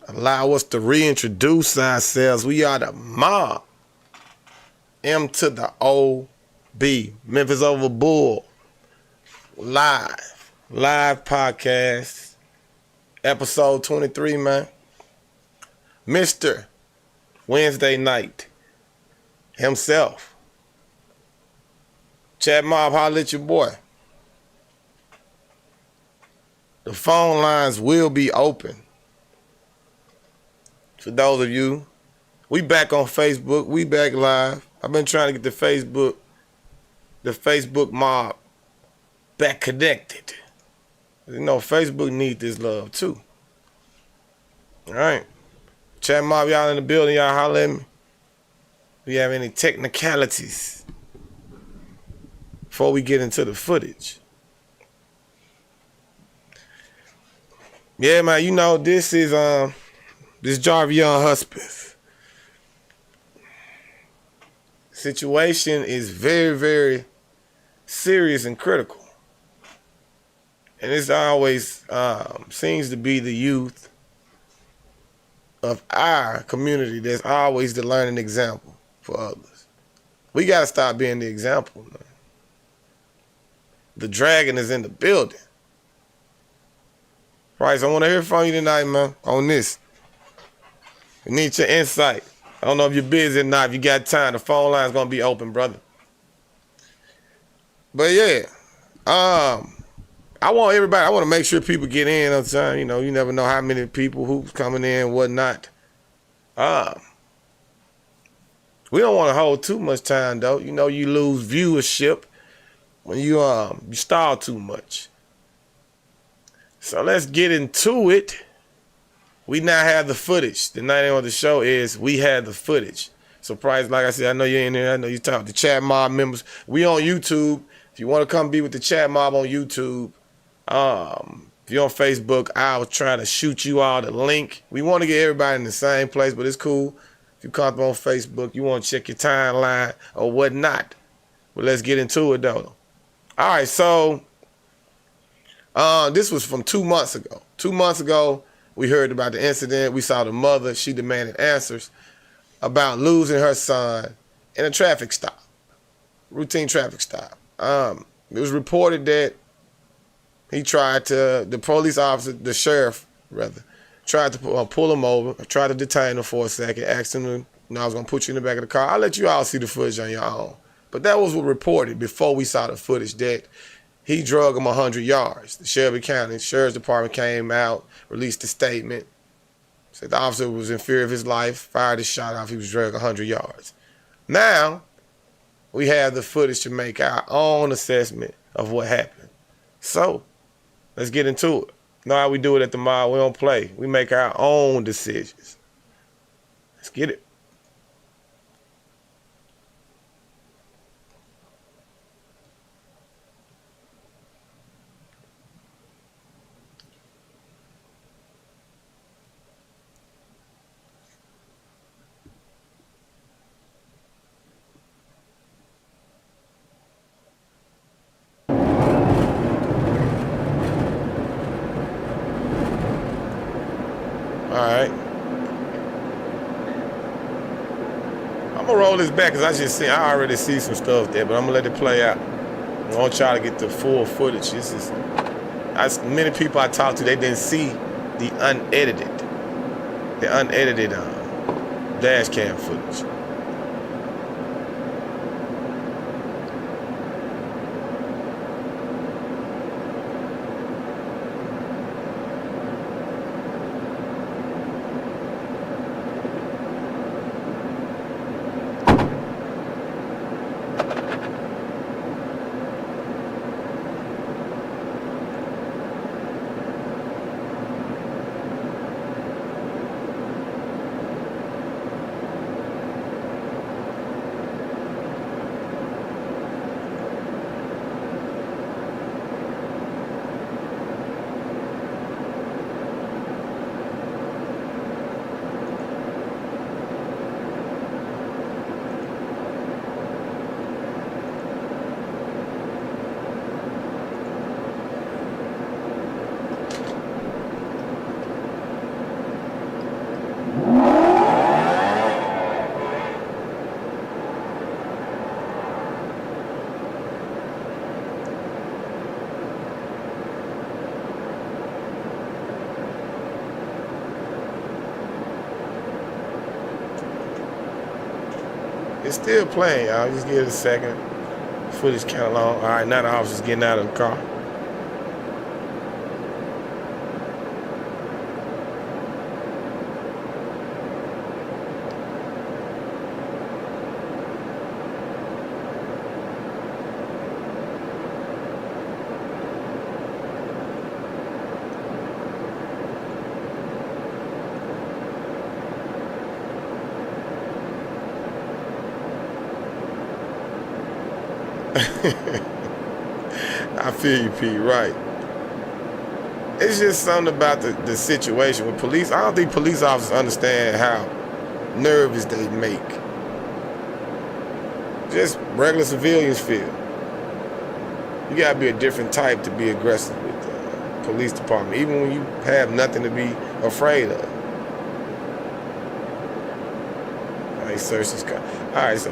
Allow us to reintroduce ourselves. We are the mob. M to the O B. Memphis over Bull. Live podcast. Episode 23, man. Mr. Wednesday night himself. Chat Mob, holla at your boy. The phone lines will be open. For those of you, we back on Facebook. We back live. I've been trying to get the Facebook mob back connected. You know, Facebook need this love too. All right. Chat Mob, y'all in the building. Y'all holla at me. Do you have any technicalities before we get into the footage? Yeah, man, you know, this Jarveon Hudspeth. Situation is very, very serious and critical. And it's always seems to be the youth of our community that's always the learning example for others. We got to stop being the example, man. The dragon is in the building. Right, so I want to hear from you tonight, man, on this. We need your insight. I don't know if you're busy or not. If you got time, the phone line's going to be open, brother. But yeah, I want to make sure people get in on time. You know, you never know how many people, who's coming in, whatnot. We don't want to hold too much time, though. You know, you lose viewership when you stall too much. So let's get into it. We now have the footage. The name of the show is We Had the Footage. Surprise, like I said, I know you're in there. I know you talk to Chat Mob members. We on YouTube. If you want to come be with the Chat Mob on YouTube, if you're on Facebook, I'll try to shoot you all the link. We want to get everybody in the same place, but it's cool. If you come on Facebook, you want to check your timeline or whatnot. But let's get into it, though. All right, so this was from 2 months ago. 2 months ago, we heard about the incident. We saw the mother. She demanded answers about losing her son in a traffic stop, routine traffic stop. It was reported that the police officer, the sheriff, rather, tried to pull him over, tried to detain him for a second, asked him to, I was going to put you in the back of the car. I'll let you all see the footage on your own. But that was what reported before we saw the footage, that he drug him 100 yards. The Shelby County Sheriff's Department came out, released a statement, said the officer was in fear of his life, fired his shot off, he was drugged 100 yards. Now, we have the footage to make our own assessment of what happened. So, let's get into it. You know how we do it at the mall? We don't play. We make our own decisions. Let's get it. All right. I'm gonna roll this back because I already see some stuff there, but I'm gonna let it play out. I want y'all to get the full footage. Many people I talked to, they didn't see the unedited dash cam footage. It's still playing, y'all. Just give it a second. Footage kind of long. All right, now the officer's getting out of the car. I feel you, Pete, right. It's just something about the situation with police. I don't think police officers understand how nervous they make. Just regular civilians feel. You gotta be a different type to be aggressive with the police department, even when you have nothing to be afraid of. All right, search this car. All right, so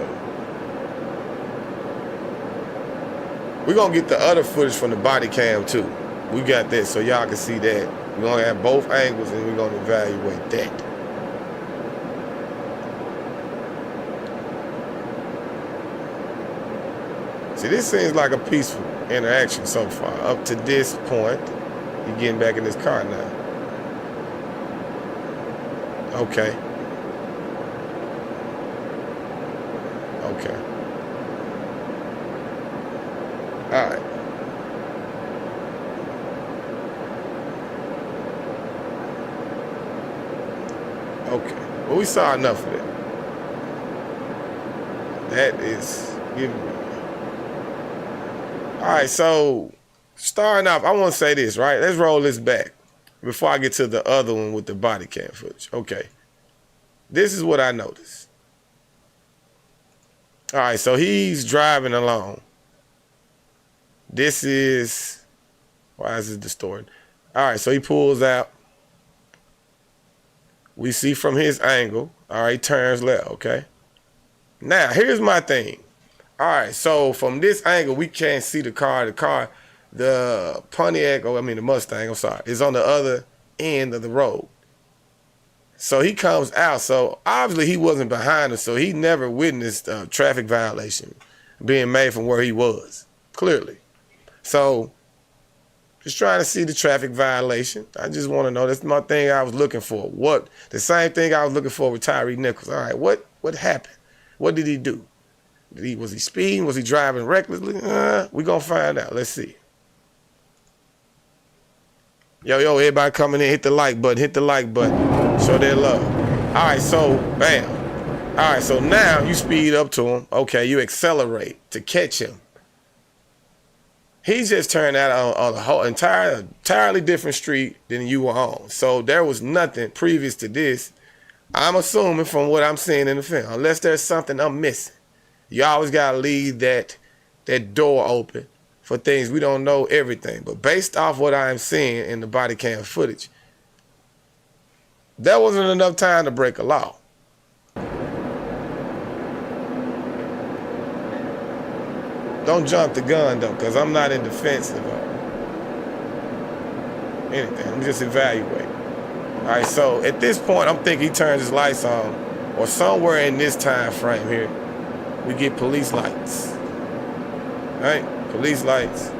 we're gonna get the other footage from the body cam too. We got that so y'all can see that. We're gonna have both angles and we're gonna evaluate that. See, this seems like a peaceful interaction so far. Up to this point, you're getting back in this car now. Okay. Okay. All right. Okay. Well, we saw enough of it. That is giving me. All right, so starting off, I want to say this, right? Let's roll this back before I get to the other one with the body cam footage. Okay. This is what I noticed. All right, so he's driving along. This is, why is it distorted? All right, so he pulls out. We see from his angle, all right, turns left, okay? Now, here's my thing. All right, so from this angle, we can't see the car. The Pontiac, the Mustang, I'm sorry, is on the other end of the road. So he comes out. So obviously he wasn't behind us, so he never witnessed a traffic violation being made from where he was, clearly. So just trying to see the traffic violation. I just want to know. That's my thing I was looking for. The same thing I was looking for with Tyree Nichols. All right, what happened? What did he do? Was he speeding? Was he driving recklessly? We're going to find out. Let's see. Yo, everybody coming in, hit the like button. Hit the like button. Show their love. All right, so, bam. All right, so now you speed up to him. Okay, you accelerate to catch him. He just turned out on a whole entirely different street than you were on. So there was nothing previous to this. I'm assuming from what I'm seeing in the film, unless there's something I'm missing. You always got to leave that door open for things. We don't know everything. But based off what I'm seeing in the body cam footage, there wasn't enough time to break a law. Don't jump the gun, though, because I'm not in defense of anything. I'm just evaluating. All right, so at this point, I'm thinking he turns his lights on, or somewhere in this time frame here, we get police lights. All right, police lights.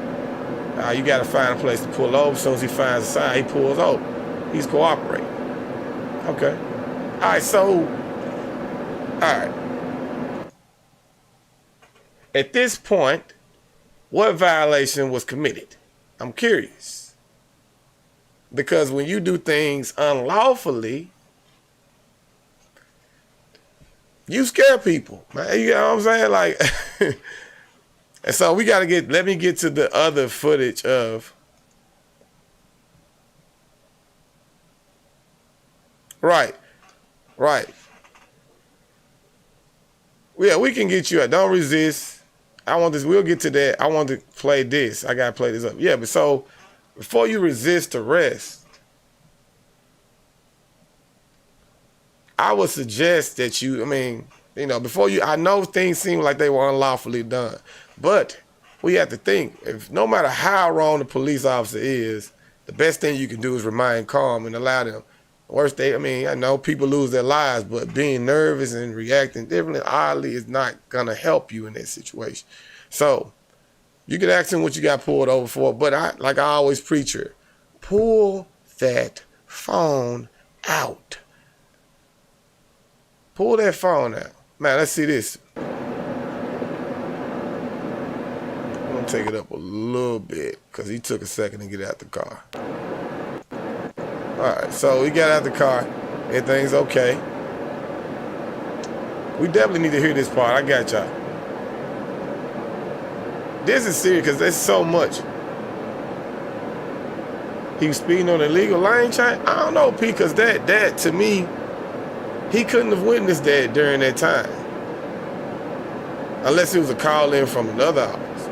You got to find a place to pull over. As soon as he finds a sign, he pulls over. He's cooperating. Okay. All right, so, all right. At this point, what violation was committed? I'm curious. Because when you do things unlawfully, you scare people, man. You know what I'm saying? Like, and so we got to let me get to the other footage of. Right. Yeah, we can get you. Don't resist. I want this. We'll get to that. I want to play this. I got to play this up. Yeah, but so before you resist arrest, I would suggest that before you, I know things seem like they were unlawfully done, but we have to think, no matter how wrong the police officer is, the best thing you can do is remain calm and allow them, Worst I mean, I know people lose their lives, but being nervous and reacting differently, oddly, is not going to help you in that situation. So you can ask him what you got pulled over for, but like I always preach here, pull that phone out. Pull that phone out. Man, let's see this. I'm going to take it up a little bit because he took a second to get out the car. All right, so he got out the car. Everything's okay. We definitely need to hear this part. I got y'all. This is serious because there's so much. He was speeding on illegal lane change. I don't know, P, because that to me, he couldn't have witnessed that during that time. Unless it was a call in from another office.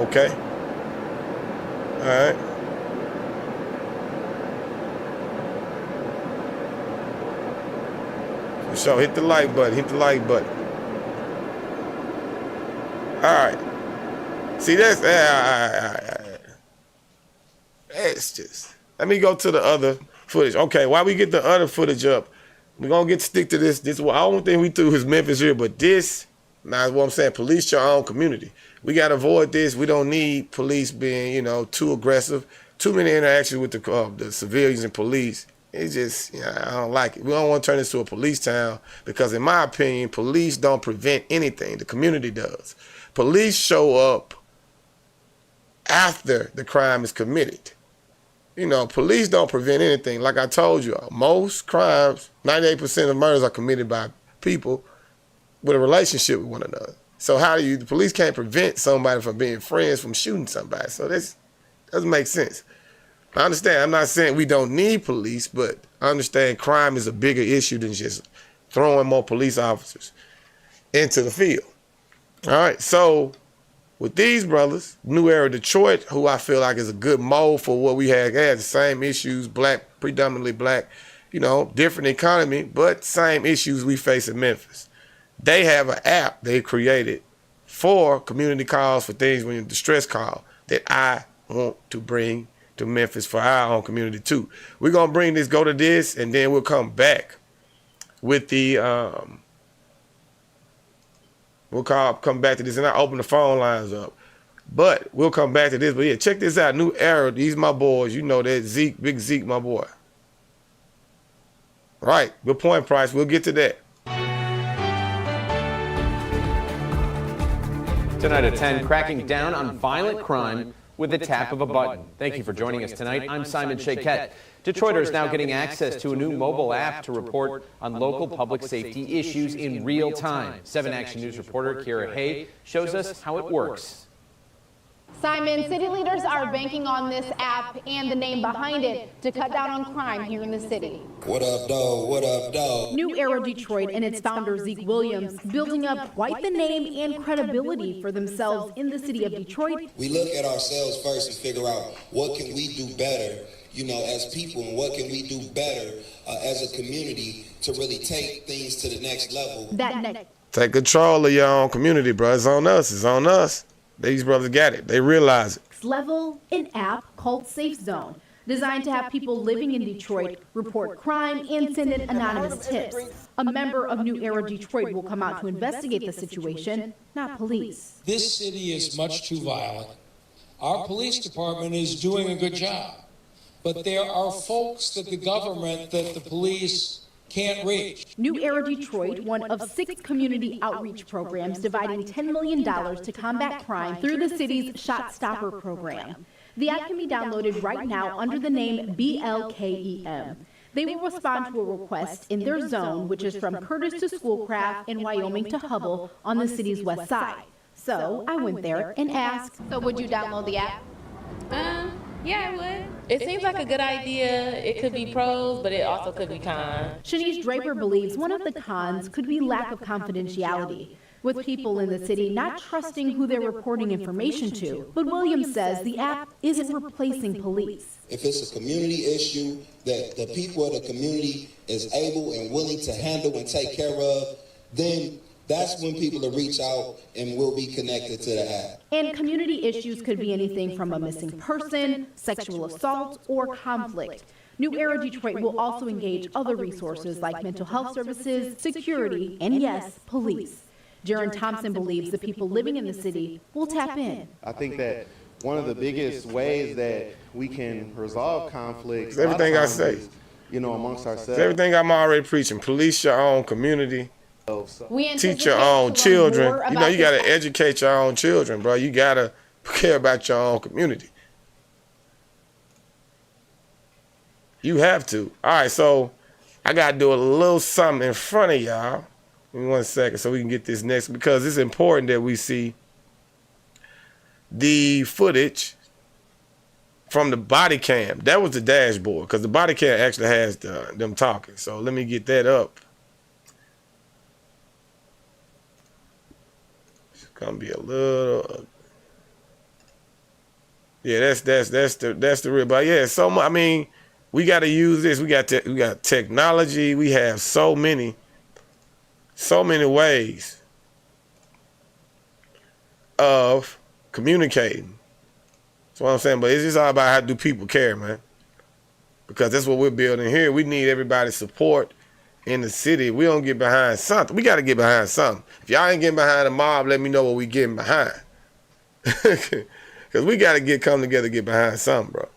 Okay. All right. So hit the like button. Hit the like button. All right. See, that's it's just. Let me go to the other footage. Okay, while we get the other footage up, we're gonna stick to this. This is the only thing we do is Memphis here, but this, now what I'm saying, police your own community. We gotta avoid this. We don't need police being, too aggressive. Too many interactions with the civilians and police. It's just, I don't like it. We don't want to turn this to a police town because, in my opinion, police don't prevent anything. The community does. Police show up after the crime is committed. Police don't prevent anything. Like I told you, most crimes, 98% of murders are committed by people with a relationship with one another. So the police can't prevent somebody from being friends from shooting somebody. So this doesn't make sense. I understand. I'm not saying we don't need police, but I understand crime is a bigger issue than just throwing more police officers into the field. All right, so with these brothers, New Era Detroit, who I feel like is a good mold for what we had the same issues, black, predominantly black, different economy, but same issues we face in Memphis. They have an app they created for community calls, for things when you distress call, that I want to bring to Memphis for our own community too. We're gonna go to this, and then we'll come back with the come back to this, and I open the phone lines up. But we'll come back to this. But yeah, check this out. New Era, these my boys. You know that Zeke, Big Zeke, my boy. Right, good point, Price. We'll get to that. Tonight at 10, cracking down on violent crime with the tap of a button. Thank you for joining us tonight. I'm Simon Shaquette. Detroiters now getting access to a new mobile app to report on local public safety issues in real time. 7 Action News reporter Kira Hay shows us how it works. Simon, city leaders are banking on this app and the name behind it to cut down on crime here in the city. What up, dog? What up, dog? New Era Detroit and its founder, Zeke Williams, building up quite the name and credibility for themselves in the city of Detroit. We look at ourselves first and figure out what can we do better, as people, and what can we do better as a community to really take things to the next level. Take control of your own community, bro. It's on us. It's on us. These brothers got it. They realize it. Level an app called Safe Zone, designed to have people living in Detroit report crime and send in anonymous tips. A member of New Era Detroit will come out to investigate the situation, not police. This city is much too violent. Our police department is doing a good job, but there are folks that the government, that the police can't reach. New Era Detroit, one of 6 community outreach programs dividing $10 million to combat crime through the city's Shot Stopper program. The app can be downloaded right now under the name BLKEM. They will respond to a request in their zone, which is from Curtis to Schoolcraft and Wyoming to Hubble on the city's west side. So I went there and asked, so would you download the app? Yeah, I would. It seems like a good idea. It could be pros, but it also could be cons. Shanice Draper believes one of the cons could be lack of confidentiality, with people in the city not trusting who they're reporting information to. But Williams says the app isn't replacing police. If it's a community issue that the people of the community is able and willing to handle and take care of, then that's when people will reach out and will be connected to the app. And community issues could be anything from a missing person, sexual assault, or conflict. New Era Detroit will also engage other resources like mental health services, security, and yes, police. Jaron Thompson believes the people living in the city will tap in. I think that one of the biggest ways that we can resolve conflicts, everything I say, is, amongst ourselves. It's everything I'm already preaching. Police your own community. We Teach your own children. You got to educate your own children, bro. You got to care about your own community. You have to. All right, so I got to do a little something in front of y'all. Give me 1 second so we can get this next, because it's important that we see the footage from the body cam. That was the dashboard, because the body cam actually has them talking. So let me get that up. It's gonna be a little. Yeah, that's the real. But yeah, so much. I mean, we got to use this. We got technology. We have so many ways of communicating. That's what I'm saying. But it's just all about how do people care, man. Because that's what we're building here. We need everybody's support in the city. We don't get behind something. We got to get behind something. If y'all ain't getting behind the mob, let me know what we getting behind. Because we got to come together, get behind something, bro.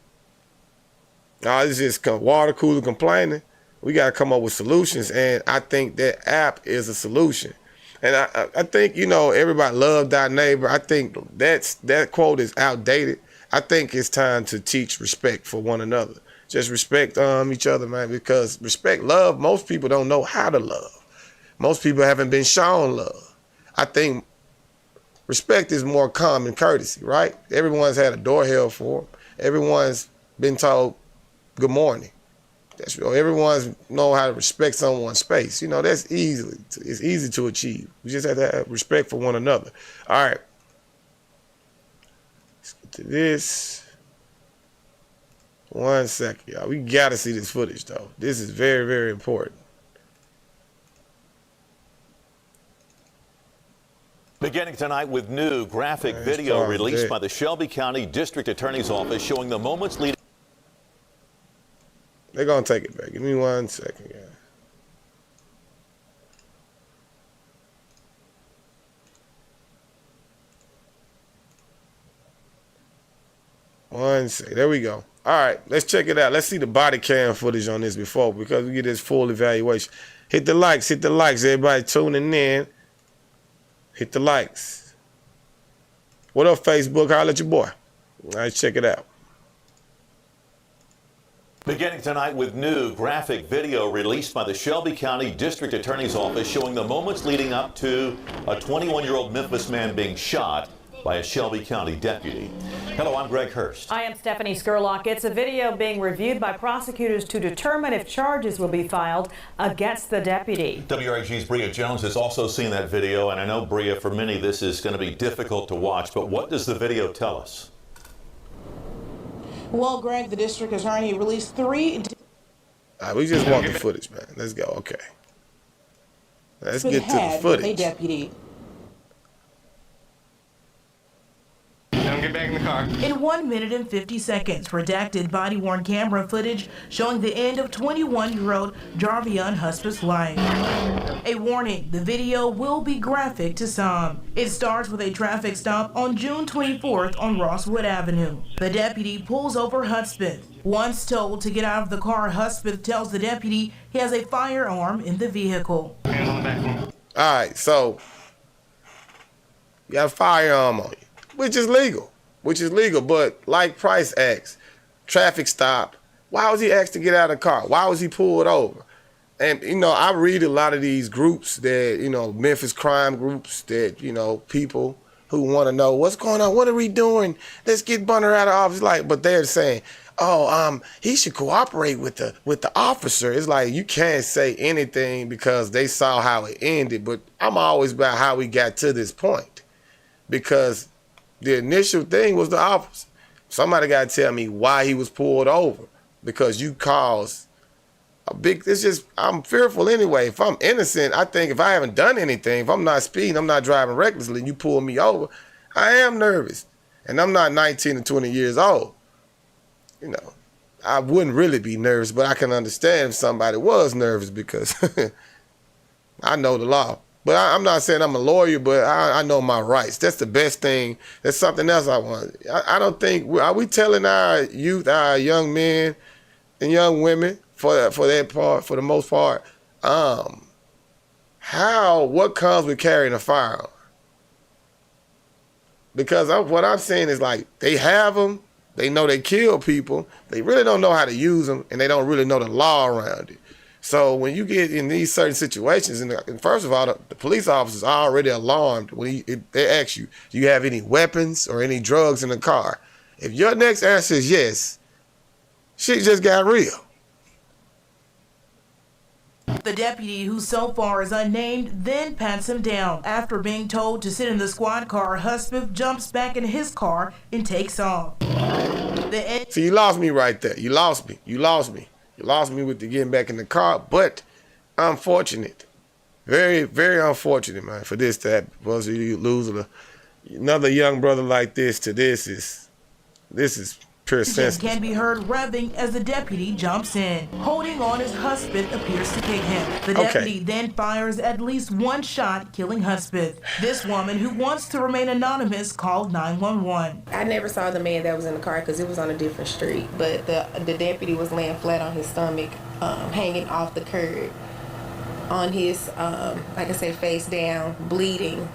No, it's just water cooler complaining. We got to come up with solutions, and I think that app is a solution. And I think, everybody love thy neighbor. I think that quote is outdated. I think it's time to teach respect for one another. Just respect each other, man, because respect, love, most people don't know how to love. Most people haven't been shown love. I think respect is more common courtesy, right? Everyone's had a door held for them. Everyone's been told good morning. That's real. Everyone's know how to respect someone's space. That's it's easy to achieve. We just have to have respect for one another. All right. Let's get to this. 1 second, y'all. We got to see this footage, though. This is very, very important. Beginning tonight with new graphic video released by the Shelby County District Attorney's Office showing the moments leading. They're going to take it back. Give me 1 second, guys. One second. There we go. All right, let's check it out. Let's see the body cam footage on this because we get this full evaluation. Hit the likes, everybody tuning in. Hit the likes. What up, Facebook? Holla at your boy. All right, check it out. Beginning tonight with new graphic video released by the Shelby County District Attorney's Office showing the moments leading up to a 21-year-old Memphis man being shot by a Shelby County deputy. Hello, I'm Greg Hurst. I am Stephanie Skurlock. It's a video being reviewed by prosecutors to determine if charges will be filed against the deputy. WRAG's Bria Jones has also seen that video, and I know, Bria, for many this is going to be difficult to watch, but what does the video tell us? Well, Greg, the district attorney released 3. All right, we just want the footage, man. Let's go. Okay. Let's get to the footage. A deputy. Get back in the car. In 1 minute and 50 seconds, redacted body-worn camera footage showing the end of 21-year-old Jarveon Hudspeth's life. A warning, the video will be graphic to some. It starts with a traffic stop on June 24th on Rosswood Avenue. The deputy pulls over Hudspeth. Once told to get out of the car, Hudspeth tells the deputy he has a firearm in the vehicle. Hands on the back. All right, so you got a firearm on you, which is legal. But like Price asked, traffic stop, why was he asked to get out of the car? Why was he pulled over? And, I read a lot of these groups that, Memphis crime groups that, people who want to know what's going on. What are we doing? Let's get Bunner out of office. But they're saying, he should cooperate with the officer. It's like you can't say anything because they saw how it ended. But I'm always about how we got to this point, because the initial thing was the officer. Somebody got to tell me why he was pulled over, because you caused it's just, I'm fearful anyway. If I'm innocent, I think if I haven't done anything, if I'm not speeding, I'm not driving recklessly, and you pull me over, I am nervous. And I'm not 19 or 20 years old. You know, I wouldn't really be nervous, but I can understand if somebody was nervous because I know the law. But I'm not saying I'm a lawyer, but I know my rights. That's the best thing. That's something else I want. I don't think, are we telling our youth, our young men and young women, for that part, for the most part, what comes with carrying a firearm? Because what I'm saying is, like, they have them, they know they kill people, they really don't know how to use them, and they don't really know the law around it. So when you get in these certain situations, and first of all, the police officers are already alarmed when they ask you, do you have any weapons or any drugs in the car? If your next answer is yes, shit just got real. The deputy, who so far is unnamed, then pats him down. After being told to sit in the squad car, Hudspeth jumps back in his car and takes off. So you lost me right there. You lost me. You lost me. You lost me with the getting back in the car, but unfortunate. Very, very unfortunate, man, for this to happen. Because you lose another young brother like this to this is pure sense. Can be heard revving as the deputy jumps in. Holding on as Hudspeth appears to kick him. The deputy then fires at least one shot, killing Hudspeth. This woman, who wants to remain anonymous, called 911. I never saw the man that was in the car because it was on a different street, but the deputy was laying flat on his stomach, hanging off the curb, on his, like I said, face down, bleeding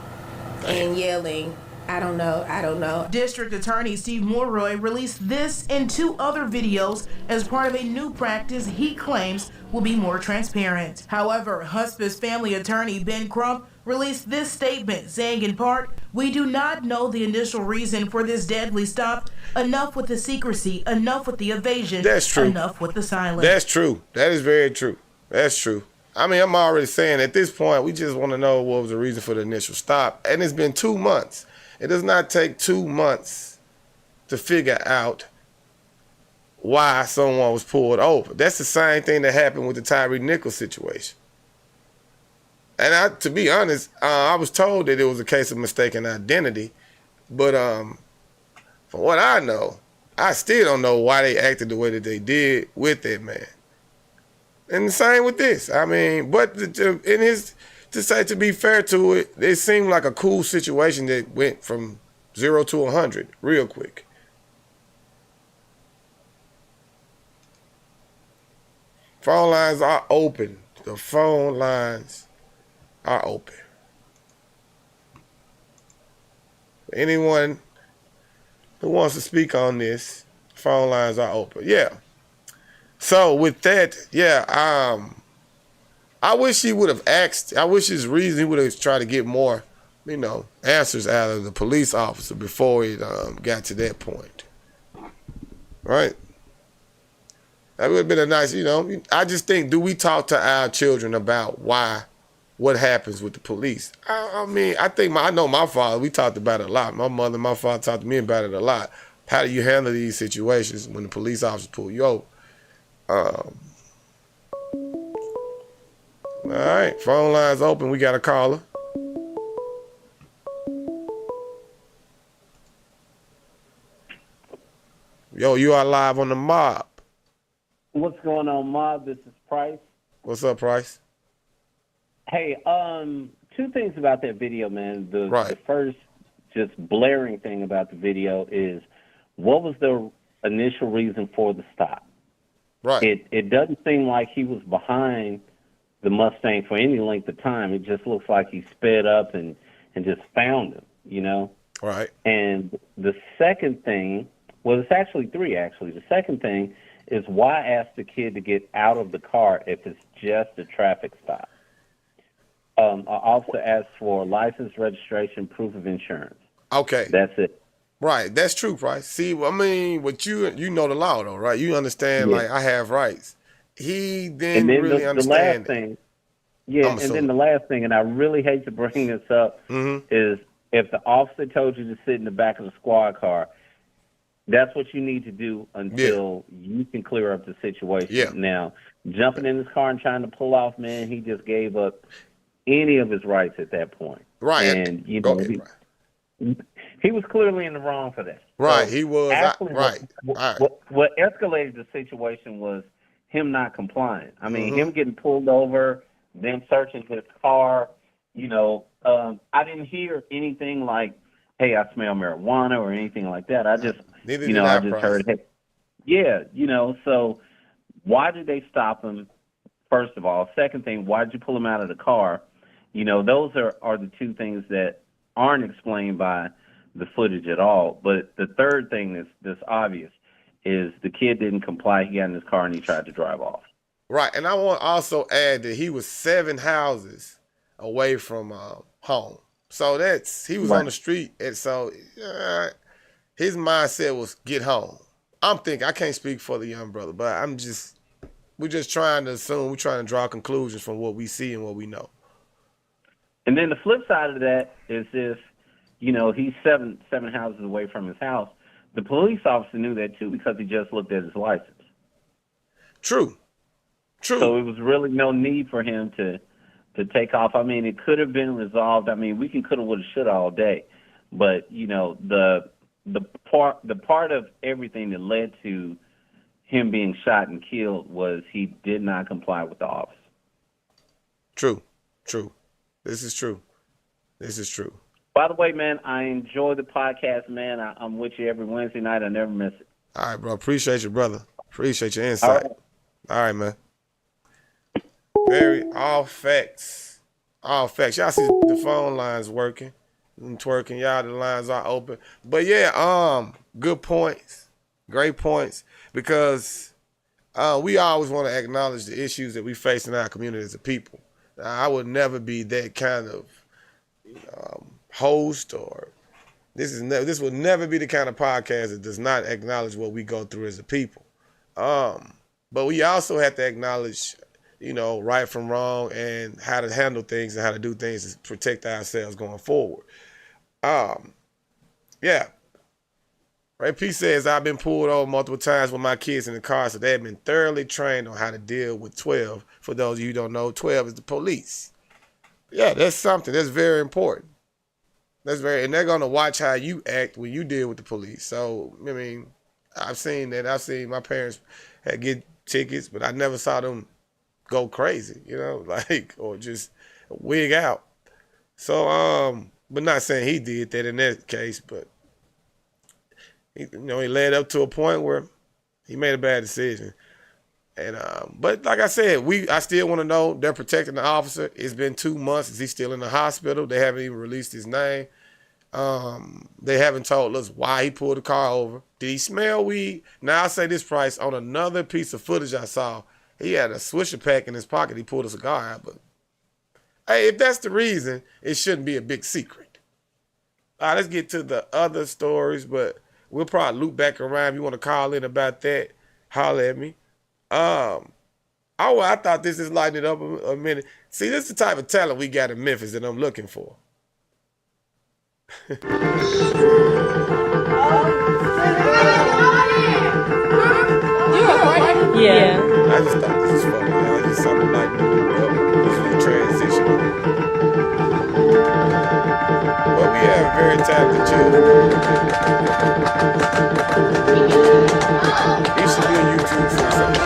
and yelling, I don't know. District Attorney Steve Mulroy released this and 2 other videos as part of a new practice he claims will be more transparent. However, Hudspeth's family attorney, Ben Crump, released this statement saying in part, "We do not know the initial reason for this deadly stop. Enough with the secrecy, enough with the evasion, That's true. Enough with the silence." That's true. That is very true. That's true. I mean, I'm already saying at this point, we just want to know what was the reason for the initial stop. And it's been 2 months. It does not take 2 months to figure out why someone was pulled over. That's the same thing that happened with the Tyree Nichols situation. And to be honest, I was told that it was a case of mistaken identity. But from what I know, I still don't know why they acted the way that they did with that man. And the same with this. I mean, but to be fair to it, it seemed like a cool situation that went from 0 to 100 real quick. Phone lines are open. The phone lines are open. Anyone who wants to speak on this, phone lines are open. Yeah. So with that, I wish he would have asked. I wish his reason he would have tried to get more, answers out of the police officer before it got to that point. Right? That would have been a nice, I just think, do we talk to our children about what happens with the police? I mean, I know my father, we talked about it a lot. My mother and my father talked to me about it a lot. How do you handle these situations when the police officers pull you over? All right, phone lines open. We got a caller. Yo, you are live on the Mob. What's going on, Mob? This is Price. What's up, Price? Hey, 2 things about that video, man. The first just blaring thing about the video is, what was the initial reason for the stop? Right. It doesn't seem like he was behind the Mustang for any length of time. It just looks like he sped up and just found him, Right. And the second thing, well, it's actually 3, actually. The second thing is, why ask the kid to get out of the car if it's just a traffic stop? I also asked for license, registration, proof of insurance. Okay. That's it. Right. That's true, Price. See, I mean, what you know the law, though, right? You understand, like, I have rights. He didn't really understand. The last thing, and then the last thing, and I really hate to bring this up, is if the officer told you to sit in the back of the squad car, that's what you need to do until you can clear up the situation. Yeah. Now, jumping in his car and trying to pull off, man, he just gave up any of his rights at that point. Right. And, you know, he was clearly in the wrong for that. Right, So he was. actually, Right. What escalated the situation was him not complying. I mean, Mm-hmm. him getting pulled over, them searching his car. You know, I didn't hear anything like, "Hey, I smell marijuana" or anything like that. I just, Neither you did know, I I just heard, "Hey," yeah, you know. So why did they stop him? First of all, second thing, why did you pull him out of the car? You know, those are the two things that aren't explained by the footage at all. But the third thing that's obvious is the kid didn't comply. He got in his car and he tried to drive off. Right, and I want to also add that he was 7 houses away from home. So he was on the street, and so his mindset was get home. I'm thinking, I can't speak for the young brother, but we're just trying to assume, we're trying to draw conclusions from what we see and what we know. And then the flip side of that is if, you know, he's seven houses away from his house, the police officer knew that too because he just looked at his license. True. So it was really no need for him to take off. I mean, it could have been resolved. I mean, we can coulda, woulda, shoulda all day, but you know, the part of everything that led to him being shot and killed was he did not comply with the officer. True. This is true. By the way, man, I enjoy the podcast, man. I'm with you every Wednesday night. I never miss it. All right, bro. Appreciate you, brother. Appreciate your insight. All right, man. All facts. Y'all see the phone lines working. I'm twerking. Y'all, the lines are open. But yeah, good points. Great points. Because we always want to acknowledge the issues that we face in our community as a people. Now, I would never be that kind of host, or this will never be the kind of podcast that does not acknowledge what we go through as a people. But we also have to acknowledge, you know, right from wrong and how to handle things and how to do things to protect ourselves going forward. Yeah. Right, P says, I've been pulled over multiple times with my kids in the car, so they've been thoroughly trained on how to deal with 12. For those of you who don't know, 12 is the police. Yeah, that's something. That's very important. And they're going to watch how you act when you deal with the police. So, I mean, I've seen that. I've seen my parents get tickets, but I never saw them go crazy, you know, like, or just wig out. So, but not saying he did that in that case, but he led up to a point where he made a bad decision. And but like I said, I still want to know they're protecting the officer. It's been 2 months. Is he still in the hospital? They haven't even released his name. They haven't told us why he pulled the car over. Did he smell weed? Now I'll say this, Price, on another piece of footage I saw, he had a swisher pack in his pocket. He pulled a cigar out, but hey, if that's the reason, it shouldn't be a big secret. All right, let's get to the other stories, but we'll probably loop back around. If you want to call in about that, holler at me. I thought this is lighting it up a minute. See, this is the type of talent we got in Memphis that I'm looking for. Yeah. I just thought this was funny, man. I just something like, this was a transition. But we have very talented children. He should be on YouTube for something.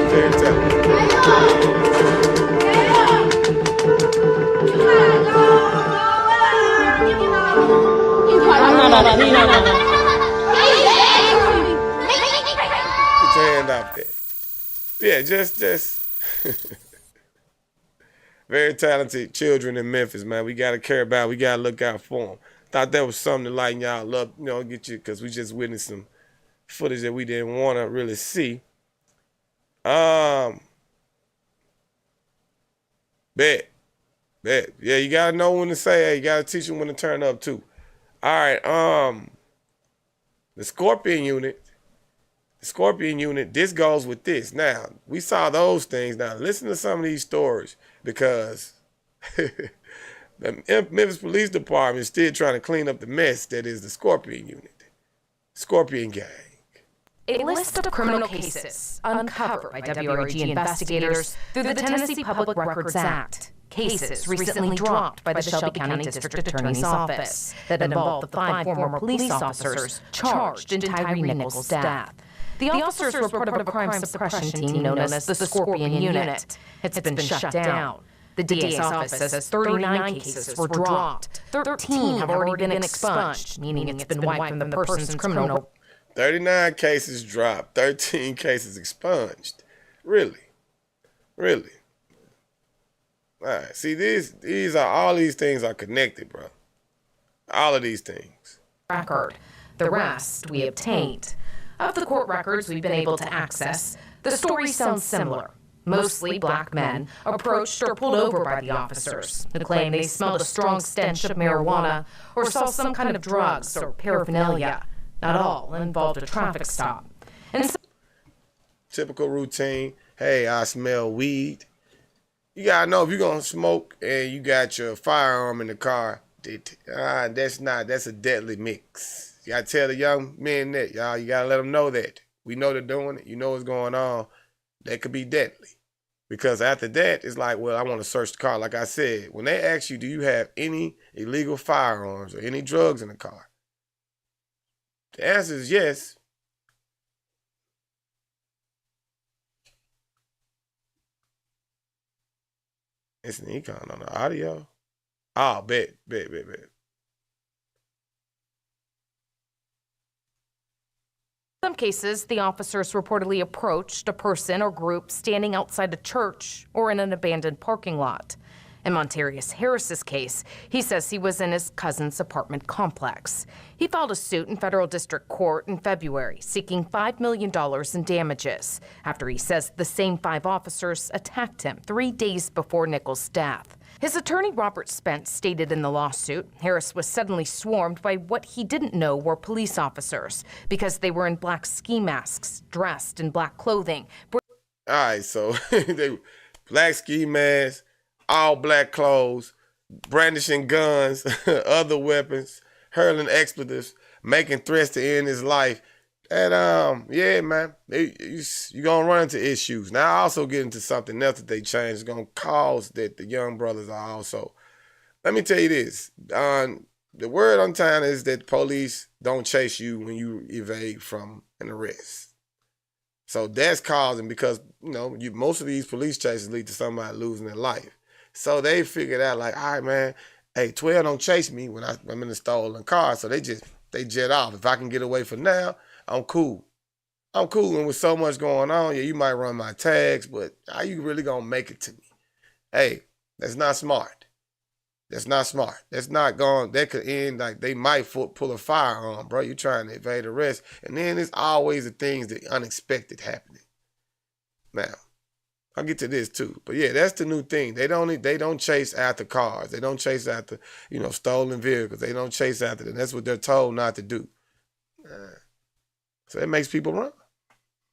Very talented. No. Get your hand out there. Yeah, just very talented children in Memphis, man. We got to care about, we got to look out for them. Thought that was something to lighten y'all up, get you, because we just witnessed some footage that we didn't want to really see. Bet. Yeah, you got to know when to say, hey, you got to teach them when to turn up, too. All right, the Scorpion unit, this goes with this. Now, we saw those things. Now, listen to some of these stories, because the Memphis Police Department is still trying to clean up the mess that is the Scorpion unit. Scorpion gang. A list of criminal cases uncovered by WRG investigators through the Tennessee Public Records Act. Cases recently dropped by the Shelby County District Attorney's Office that involved the 5 former police officers charged in Tyree Nichols' death. The officers were part of a crime suppression team known as the Scorpion Unit. It's been shut down. The DA's office says 39 cases were dropped. 13 have already been expunged, meaning it's been wiped from the person's criminal. 39 cases dropped, 13 cases expunged. Really? Really? All right. See, all these things are connected, bro. All of these things. Record. The rest we obtained. Of the court records we've been able to access, the story sounds similar. Mostly black men approached or pulled over by the officers who claim they smelled a strong stench of marijuana or saw some kind of drugs or paraphernalia. Not all involved a traffic stop. And typical routine. Hey, I smell weed. You gotta know if you're gonna smoke and you got your firearm in the car, that's a deadly mix. You gotta tell the young men that, y'all. You gotta let them know that. We know they're doing it. You know what's going on. That could be deadly. Because after that, it's like, well, I want to search the car. Like I said, when they ask you, do you have any illegal firearms or any drugs in the car? The answer is yes. It's an econ on the audio. Oh, bet. In some cases, the officers reportedly approached a person or group standing outside a church or in an abandoned parking lot. In Montarius Harris's case, he says he was in his cousin's apartment complex. He filed a suit in federal district court in February, seeking $5 million in damages, after he says the same 5 officers attacked him 3 days before Nichols' death. His attorney, Robert Spence, stated in the lawsuit, Harris was suddenly swarmed by what he didn't know were police officers because they were in black ski masks, dressed in black clothing. All right, so they black ski masks, all black clothes, brandishing guns, other weapons, hurling expletives, making threats to end his life. And yeah, man, you're gonna run into issues. Now I also get into something else that they changed. It's gonna cause that the young brothers are also. Let me tell you this. The word on town is that the police don't chase you when you evade from an arrest. So that's causing, because most of these police chases lead to somebody losing their life. So they figured out, like, all right, man, hey, 12 don't chase me when I'm in a stolen car. So they jet off. If I can get away for now, I'm cool. And with so much going on, yeah, you might run my tags, but how you really gonna make it to me? Hey, that's not smart. That could end like they might pull a firearm, bro. You're trying to evade arrest. And then there's always the things that unexpected happening. Now, I'll get to this too. But yeah, that's the new thing. They don't chase after cars. They don't chase after, stolen vehicles. They don't chase after them. That's what they're told not to do. So it makes people run.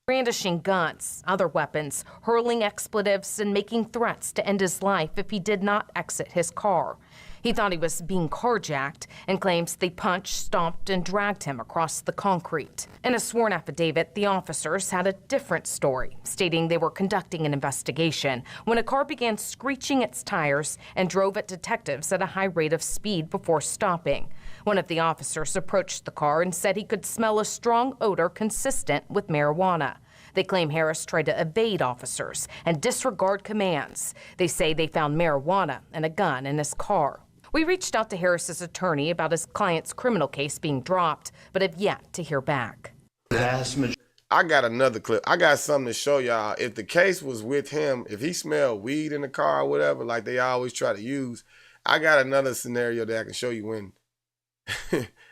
Brandishing guns, other weapons, hurling expletives, and making threats to end his life if he did not exit his car. He thought he was being carjacked and claims they punched, stomped, and dragged him across the concrete. In a sworn affidavit, the officers had a different story, stating they were conducting an investigation when a car began screeching its tires and drove at detectives at a high rate of speed before stopping. One of the officers approached the car and said he could smell a strong odor consistent with marijuana. They claim Harris tried to evade officers and disregard commands. They say they found marijuana and a gun in his car. We reached out to Harris's attorney about his client's criminal case being dropped, but have yet to hear back. I got another clip. I got something to show y'all. If the case was with him, if he smelled weed in the car or whatever, like they always try to use, I got another scenario that I can show you when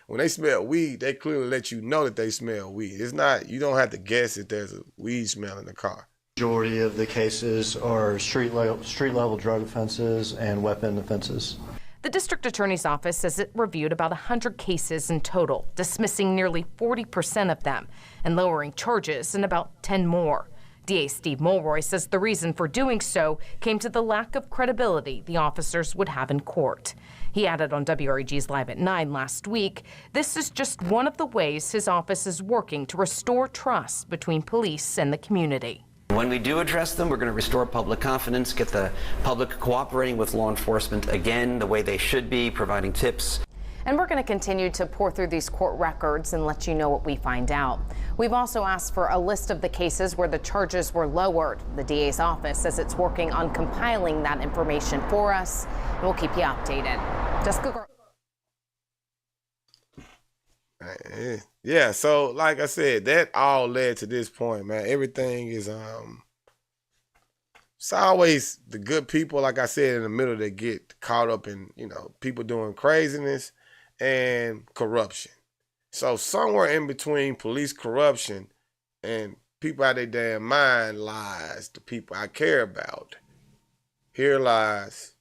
when they smell weed, they clearly let you know that they smell weed. It's not, you don't have to guess if there's a weed smell in the car. Majority of the cases are street level drug offenses and weapon offenses. The district attorney's office says it reviewed about 100 cases in total, dismissing nearly 40% of them and lowering charges in about 10 more. DA Steve Mulroy says the reason for doing so came to the lack of credibility the officers would have in court. He added on WREG's Live at 9 last week, this is just one of the ways his office is working to restore trust between police and the community. When we do address them, we're going to restore public confidence, get the public cooperating with law enforcement again the way they should be, providing tips. And we're going to continue to pour through these court records and let you know what we find out. We've also asked for a list of the cases where the charges were lowered. The DA's office says it's working on compiling that information for us, and we'll keep you updated. Jessica. Yeah, so like I said, that all led to this point, man. Everything is it's always the good people, like I said, in the middle that get caught up in, people doing craziness and corruption. So somewhere in between police corruption and people out their damn mind lies the people I care about. Here lies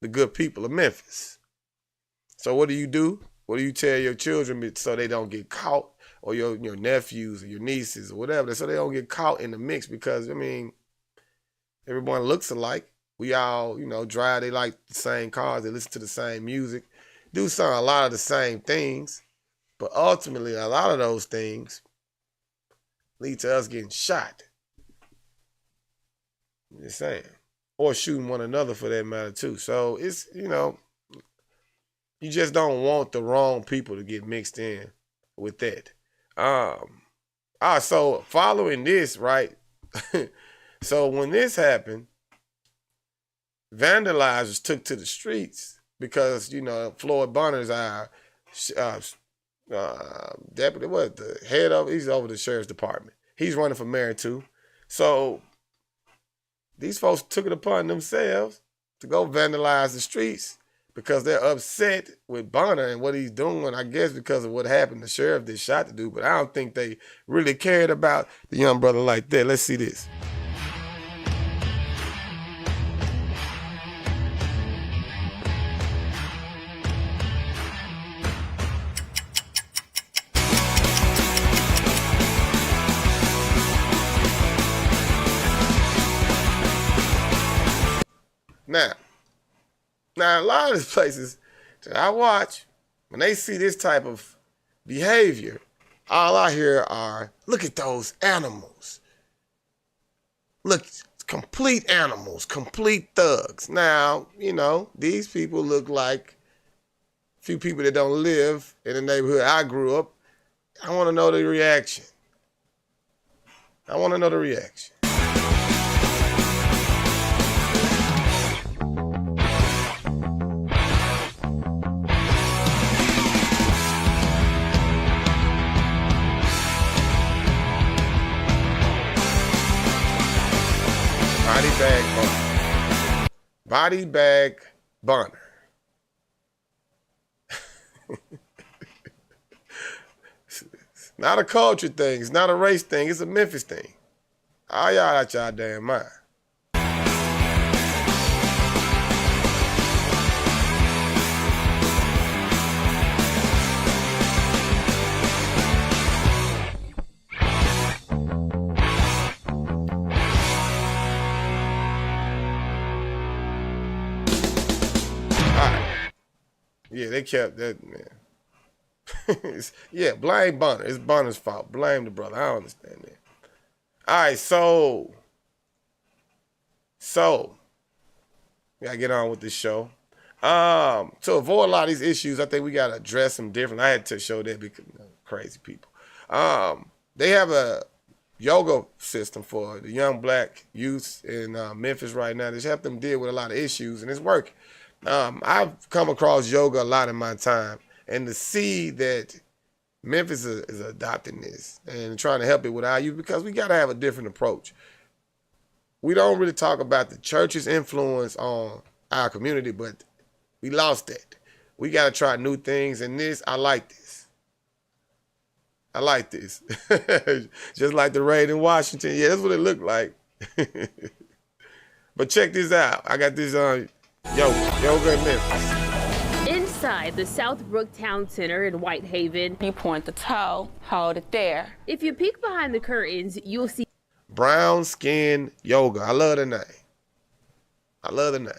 the good people of Memphis. So what do? What do you tell your children so they don't get caught, or your nephews or your nieces or whatever, so they don't get caught in the mix? Because, everyone looks alike. We all, drive, they like the same cars, they listen to the same music, do a lot of the same things, but ultimately a lot of those things lead to us getting shot. I'm just saying. Or shooting one another for that matter too. So it's, you just don't want the wrong people to get mixed in with that. So following this, right? So when this happened, vandalizers took to the streets because, Floyd Bonner's our deputy, the head of, he's over the sheriff's department. He's running for mayor too. So these folks took it upon themselves to go vandalize the streets because they're upset with Bonner and what he's doing, I guess because of what happened. The sheriff did shot the dude, but I don't think they really cared about the young brother like that. Let's see this. Now, a lot of these places that I watch, when they see this type of behavior, all I hear are, look at those animals. Look, complete animals, complete thugs. Now, these people look like a few people that don't live in the neighborhood I grew up. I want to know the reaction. Body bag Bonner. It's not a culture thing. It's not a race thing. It's a Memphis thing. All y'all out y'all damn mind. Yeah, they kept that, man. Yeah, blame Bonner. It's Bonner's fault. Blame the brother. I don't understand that. All right, so we gotta get on with this show. To avoid a lot of these issues, I think we gotta address them different. I had to show that because crazy people. They have a yoga system for the young black youth in Memphis right now. That's helped them deal with a lot of issues, and it's working. I've come across yoga a lot in my time, and to see that Memphis is adopting this and trying to help it with our youth, because we got to have a different approach. We don't really talk about the church's influence on our community, but we lost that. We got to try new things, and I like this. Just like the raid in Washington. Yeah, that's what it looked like. But check this out. I got this yoga in Memphis. Inside the Southbrook Town Center in Whitehaven, you point the toe, hold it there. If you peek behind the curtains, you'll see Brown Skin Yoga. I love the name. I love the name.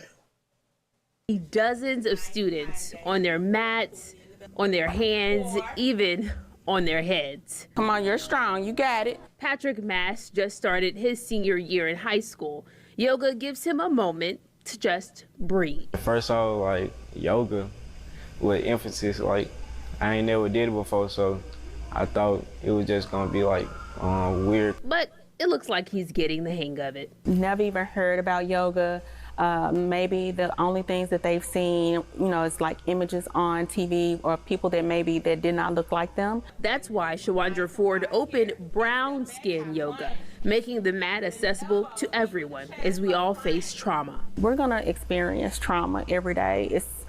Dozens of students on their mats, on their hands, even on their heads. Come on, you're strong. You got it. Patrick Mass just started his senior year in high school. Yoga gives him a moment to just breathe. First I was like yoga with emphasis, like I ain't never did it before, so I thought it was just gonna be like weird. But it looks like he's getting the hang of it. Never even heard about yoga. Maybe the only things that they've seen, is like images on TV or people that did not look like them. That's why Shawandra Ford opened Brown Skin Yoga, making the mat accessible to everyone as we all face trauma. We're gonna experience trauma every day. It's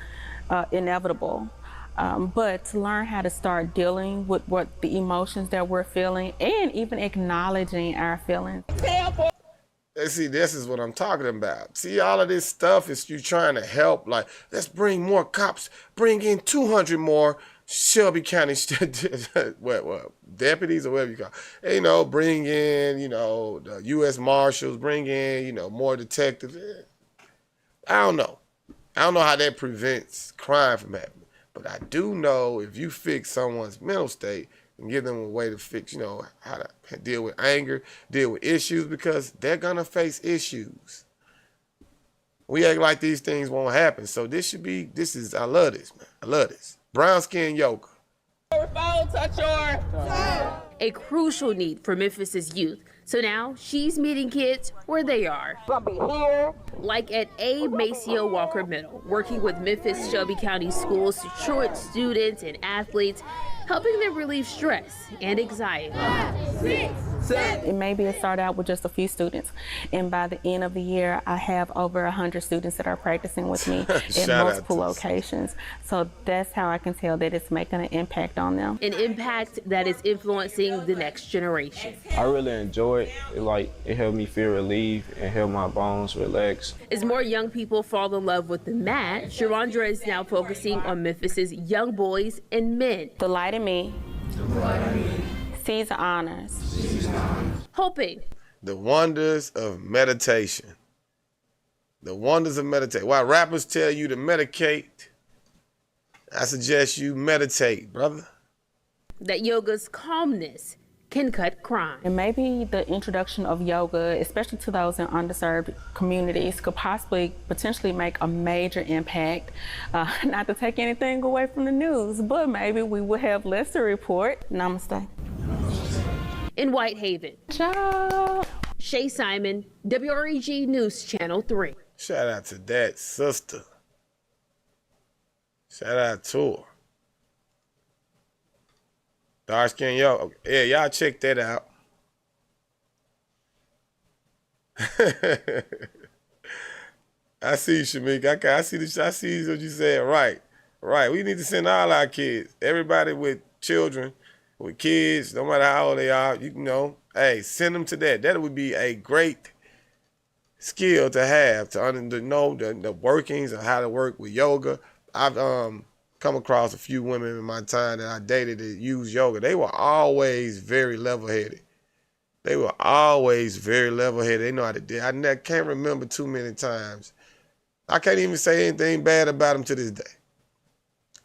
inevitable. But to learn how to start dealing with what the emotions that we're feeling and even acknowledging our feelings. See, this is what I'm talking about. See, all of this stuff is you trying to help. Like, let's bring more cops. Bring in 200 more Shelby County deputies or whatever you call it. Bring in, the U.S. Marshals. Bring in, more detectives. I don't know. I don't know how that prevents crime from happening. But I do know if you fix someone's mental state and give them a way to fix, how to deal with anger, deal with issues, because they're going to face issues. We act like these things won't happen. So I love this, man. I love this. Brown Skin Yoga. A crucial need for Memphis's youth. So now she's meeting kids where they are. Like at A. Maceo Walker Middle, working with Memphis Shelby County schools to short students and athletes, helping them relieve stress and anxiety. It maybe start out with just a few students, and by the end of the year, I have over 100 students that are practicing with me at multiple locations. So that's how I can tell that it's making an impact on them. An impact that is influencing the next generation. I really enjoy it. It helped me feel relieved and help my bones relax. As more young people fall in love with the mat, Shawandra is now focusing on Memphis's young boys and men. The light in me. Sees the honors. Hoping. The wonders of meditation. The wonders of meditation. While rappers tell you to medicate, I suggest you meditate, brother. That yoga's calmness can cut crime. And maybe the introduction of yoga, especially to those in underserved communities, could potentially make a major impact. Not to take anything away from the news, but maybe we will have less to report. Namaste. In Whitehaven. Ciao. Shay Simon, WREG News Channel 3. Shout out to that sister. Shout out to her. Dark skin, yeah, y'all check that out. I see you, Shamik. I see what you said. Right. We need to send all our kids, everybody with children, with kids, no matter how old they are, hey, send them to that. That would be a great skill to have, to know the workings of how to work with yoga. I've come across a few women in my time that I dated that use yoga. They were always very level-headed. They know how to do it. I can't remember too many times. I can't even say anything bad about them to this day.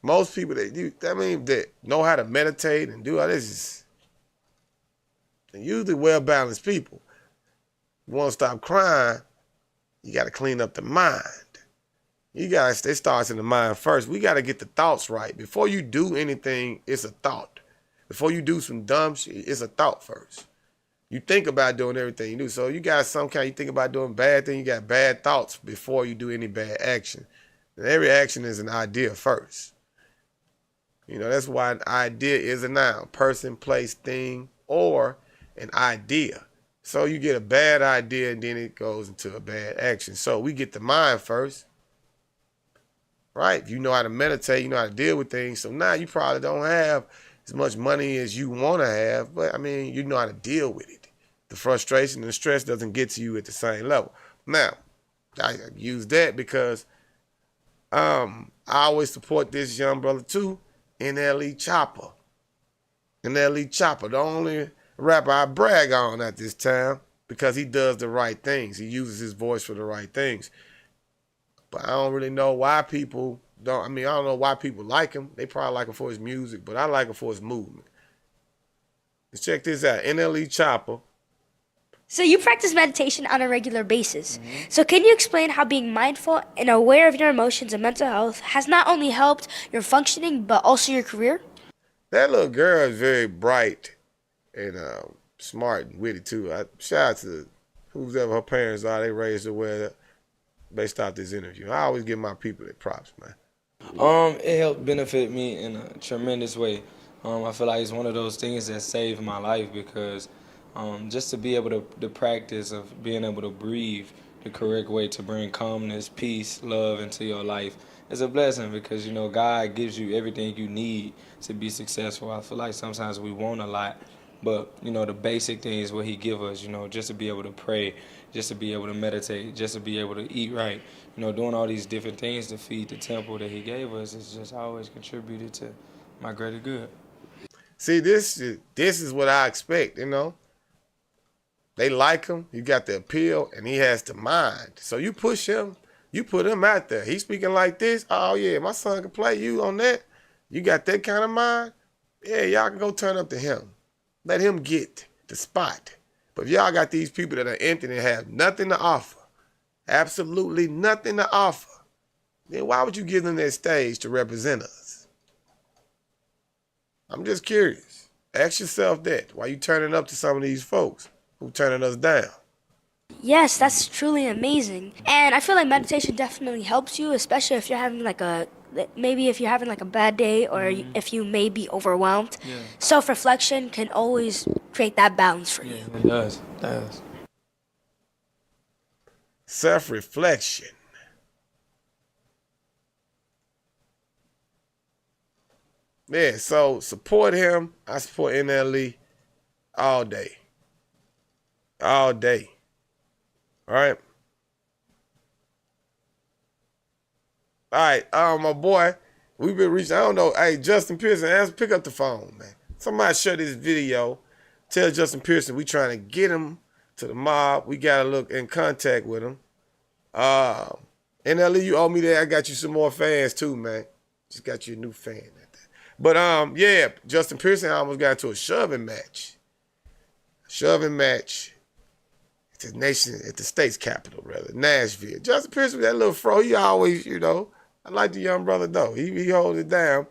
Most people that know how to meditate and do all this, they're usually well-balanced people. You want to stop crime, you got to clean up the mind. It starts in the mind first. We got to get the thoughts right. Before you do anything, it's a thought. Before you do some dumb shit, it's a thought first. You think about doing everything you do. So you think about doing bad things, you got bad thoughts before you do any bad action. And every action is an idea first. That's why an idea is a noun. Person, place, thing, or an idea. So you get a bad idea and then it goes into a bad action. So we get the mind first. Right? If you know how to meditate, you know how to deal with things. So now you probably don't have as much money as you want to have, but you know how to deal with it. The frustration and the stress doesn't get to you at the same level. Now, I use that because I always support this young brother too, NLE Chopper. NLE Chopper, the only rapper I brag on at this time. because he does the right things. He uses his voice for the right things. But I don't really know why people don't. I mean, I don't know why people like him. They probably like him for his music, but I like him for his movement. Let's check this out. NLE Chopper. So you practice meditation on a regular basis. So can you explain how being mindful and aware of your emotions and mental health has not only helped your functioning, but also your career? That little girl is very bright and smart and witty too. Shout out to whoever her parents are. They raised her well based off this interview. I always give my people their props, man. It helped benefit me in a tremendous way. I feel like it's one of those things that saved my life because just to be able to the practice of being able to breathe the correct way to bring calmness, peace, love into your life is a blessing because, you know, God gives you everything you need to be successful. I feel like sometimes we want a lot, but, you know, the basic things what he give us, you know, just to be able to pray, just to be able to meditate, just to be able to eat right, you know, doing all these different things to feed the temple that he gave us is just always contributed to my greater good. See, this is what I expect, you know. They like him, you got the appeal, and he has the mind. So you push him, you put him out there. He's speaking like this. Oh, yeah, my son can play you on that. You got that kind of mind? Yeah, y'all can go turn up to him. Let him get the spot. But if y'all got these people that are empty and have nothing to offer, absolutely nothing to offer, then why would you give them that stage to represent us? I'm just curious. Ask yourself that. Why you turning up to some of these folks who turning us down? Yes, that's truly amazing. And I feel like meditation definitely helps you, especially if you're having like a bad day or if you may be overwhelmed. Yeah. Self-reflection can always create that balance for you. It does. It does. Self-reflection. Yeah, so support him. I support NLE all day. All day. All right. All right, my boy, we've been reaching, I don't know, hey, Justin Pearson, pick up the phone, man. Somebody share this video. Tell Justin Pearson we trying to get him to the mob. We got to look in contact with him. NLE, you owe me that. I got you some more fans too, man. Just got you a new fan. But, yeah, Justin Pearson almost got into a shoving match. At the state's capital, rather, Nashville. Justin Pearson, that little fro, he always, you know, I like the young brother, though. He holds it down.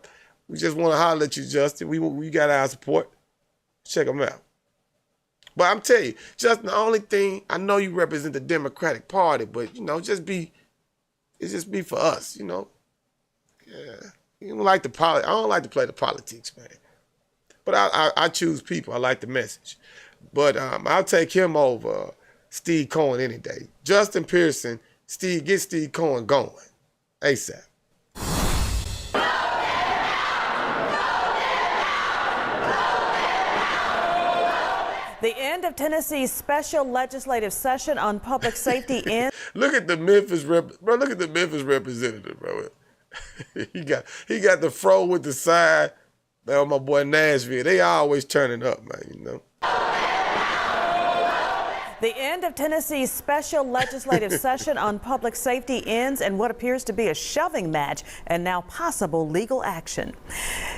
We just want to holler at you, Justin. We got our support. Check him out. But I'm telling you, Justin, the only thing, I know you represent the Democratic Party, but, you know, it's just be for us, you know. Yeah. I don't like to play the politics, man. But I choose people. I like the message. But I'll take him over Steve Cohen any day. Justin Pearson, get Steve Cohen going ASAP. The end of Tennessee's special legislative session on public safety ends. Look at the Memphis representative, bro. he got the fro with the side. Now my boy Nashville, they always turning up, man, you know. The end of Tennessee's special legislative session on public safety ends in what appears to be a shoving match and now possible legal action.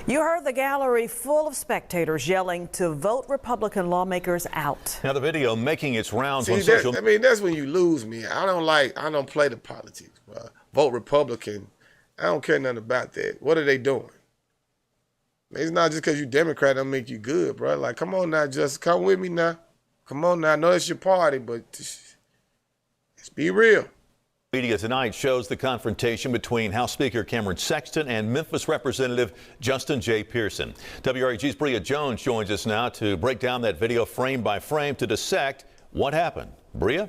You heard the gallery full of spectators yelling to vote Republican lawmakers out. Now the video making its rounds on social media. I mean, that's when you lose me. I don't play the politics, bro. Vote Republican. I don't care nothing about that. What are they doing? It's not just because you Democrat don't make you good, bro. Like, come on now, just come with me now. Come on now. I know it's your party, but let's be real. Media tonight shows the confrontation between House Speaker Cameron Sexton and Memphis Representative Justin J. Pearson. WREG's Bria Jones joins us now to break down that video frame by frame to dissect what happened. Bria?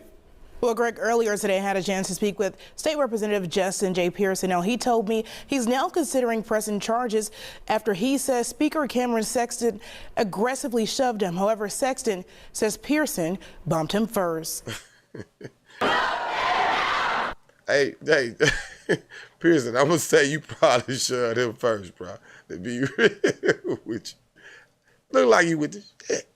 Well, Greg, earlier today I had a chance to speak with State Representative Justin J. Pearson. Now, he told me he's now considering pressing charges after he says Speaker Cameron Sexton aggressively shoved him. However, Sexton says Pearson bumped him first. Hey, Pearson, I'm going to say you probably shoved him first, bro. To be real with you. Look like you with the shit.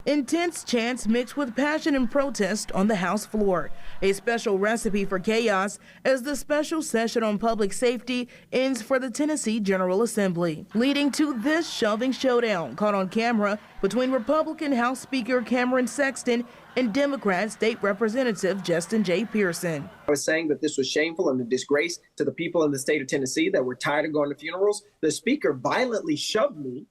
Intense chants mixed with passion and protest on the House floor. A special recipe for chaos as the special session on public safety ends for the Tennessee General Assembly, leading to this shoving showdown caught on camera between Republican House Speaker Cameron Sexton and Democrat State Representative Justin J. Pearson. I was saying that this was shameful and a disgrace to the people in the state of Tennessee that were tired of going to funerals. The speaker violently shoved me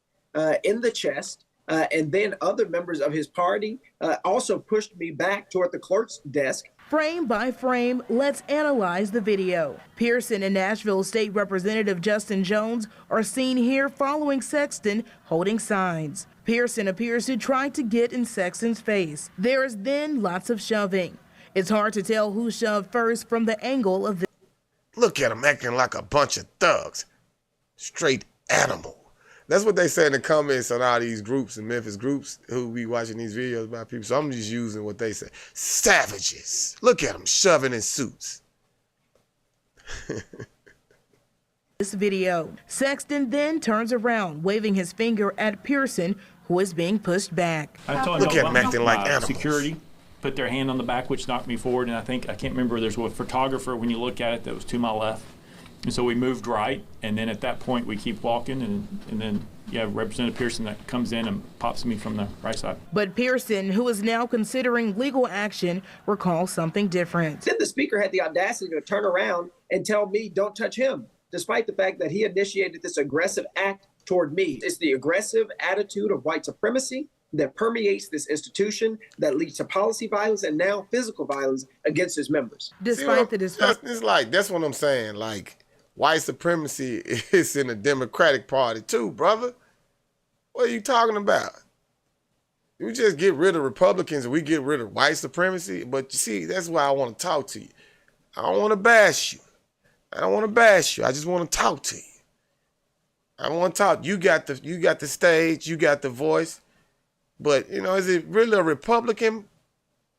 in the chest. And then other members of his party also pushed me back toward the clerk's desk. Frame by frame, let's analyze the video. Pearson and Nashville State Representative Justin Jones are seen here following Sexton holding signs. Pearson appears to try to get in Sexton's face. There is then lots of shoving. It's hard to tell who shoved first from the angle of the... Look at them acting like a bunch of thugs. Straight animal. That's what they say in the comments on all these groups and Memphis groups who be watching these videos about people. So I'm just using what they say. Savages. Look at them shoving in suits. This video. Sexton then turns around, waving his finger at Pearson, who is being pushed back. Look at them acting like animals. Security put their hand on the back, which knocked me forward. And I can't remember, there's a photographer, when you look at it, that was to my left. And so we moved right, and then at that point we keep walking, and then Representative Pearson that comes in and pops me from the right side. But Pearson, who is now considering legal action, recalls something different. Then the speaker had the audacity to turn around and tell me, don't touch him, despite the fact that he initiated this aggressive act toward me. It's the aggressive attitude of white supremacy that permeates this institution that leads to policy violence and now physical violence against its members. Despite the dysfunction. It's like, that's what I'm saying. Like, white supremacy is in the Democratic Party too, brother. What are you talking about? You just get rid of Republicans and we get rid of white supremacy. But you see, that's why I want to talk to you. I don't want to bash you. I don't want to bash you. I just want to talk to you. I want to talk. You got the stage. You got the voice. But, is it really a Republican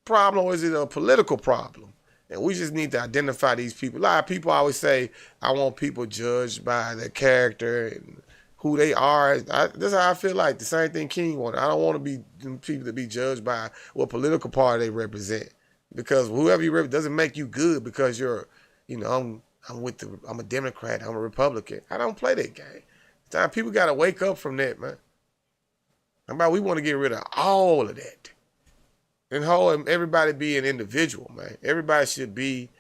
problem or is it a political problem? And we just need to identify these people. A lot of people always say, I want people judged by their character and who they are. That's how I feel like. The same thing King wanted. I don't want to be people to be judged by what political party they represent. Because whoever you represent doesn't make you good because you're, I'm a Democrat, I'm a Republican. I don't play that game. It's time people got to wake up from that, man. We want to get rid of all of that. And everybody be an individual, man. Everybody should be